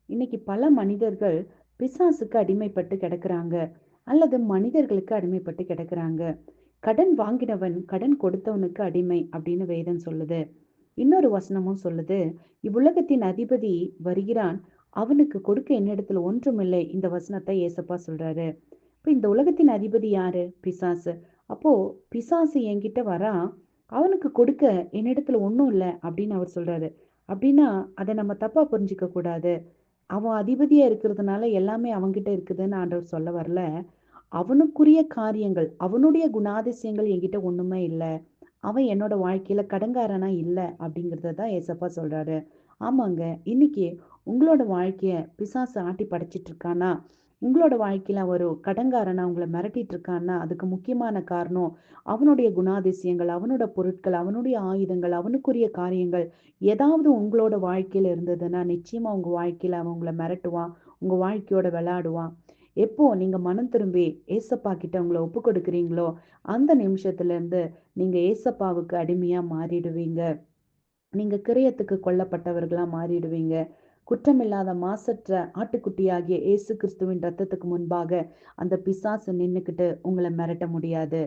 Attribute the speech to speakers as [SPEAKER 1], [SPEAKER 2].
[SPEAKER 1] இன்னைக்கு பல மனிதர்கள் பிசாசுக்கு அடிமைப்பட்டு கிடக்குறாங்க. அல்லது மனிதர்களுக்கு அடிமைப்பட்டு கிடக்குறாங்க. கடன் வாங்கினவன் கடன் கொடுத்தவனுக்கு அடிமை அப்படின்னு வேதம் சொல்லுது. இன்னொரு வசனமும் சொல்லுது, இவ்வுலகத்தின் அதிபதி வருகிறான், அவனுக்கு கொடுக்க என்னிடத்துல ஒன்றுமில்லை. இந்த வசனத்தை ஏசப்பா சொல்றாரு. இப்ப இந்த உலகத்தின் அதிபதி யாரு? பிசாசு. அப்போ பிசாசு என்கிட்ட வரான், அவனுக்கு கொடுக்க என்னிடத்துல ஒண்ணும் இல்ல அப்படின்னு அவர் சொல்றாரு. அப்படின்னா அதை நம்ம தப்பா புரிஞ்சுக்க கூடாது. அவன் அதிபதியா இருக்கிறதுனால எல்லாமே அவன்கிட்ட இருக்குதுன்னு ஆண்டவர் சொல்ல வரல. அவனுக்குரிய காரியங்கள், அவனுடைய குணாதிசயங்கள் என்கிட்ட ஒண்ணுமே இல்ல. அவன் என்னோட வாழ்க்கையில கடன்காரனா இல்ல அப்படிங்கிறத தான் ஏசப்பா சொல்றாரு. ஆமாங்க. இன்னைக்கு உங்களோட வாழ்க்கைய பிசாசு ஆட்டி படைச்சிட்டு இருக்கானா? உங்களோட வாழ்க்கையில ஒரு கடன்காரனா உங்கள மிரட்டிட்டு இருக்கான்னா, அதுக்கு முக்கியமான காரணம் அவனுடைய குணாதிசயங்கள், அவனோட பொருட்கள், அவனுடைய ஆயுதங்கள், அவனுக்குரிய காரியங்கள் ஏதாவது உங்களோட வாழ்க்கையில இருந்ததுன்னா, நிச்சயமா உங்க வாழ்க்கையில அவன் உங்கள மிரட்டுவான். உங்க வாழ்க்கையோட விளையாடுவான். எப்போ நீங்க மனம் திரும்பி ஏசப்பா கிட்ட உங்கள ஒப்புக் கொடுக்கிறீங்களோ, அந்த நிமிஷத்துல இருந்து நீங்க ஏசப்பாவுக்கு அடிமையா மாறிடுவீங்க. நீங்க கிரயத்துக்கு கொல்லப்பட்டவர்களா மாறிடுவீங்க. குற்றமில்லாத மாசற்ற ஆட்டுக்குட்டியாகிய இயேசு கிறிஸ்துவின் ரத்தத்துக்கு முன்பாக அந்த பிசாசு நின்னுக்கிட்டு உங்கள மிரட்ட முடியாது.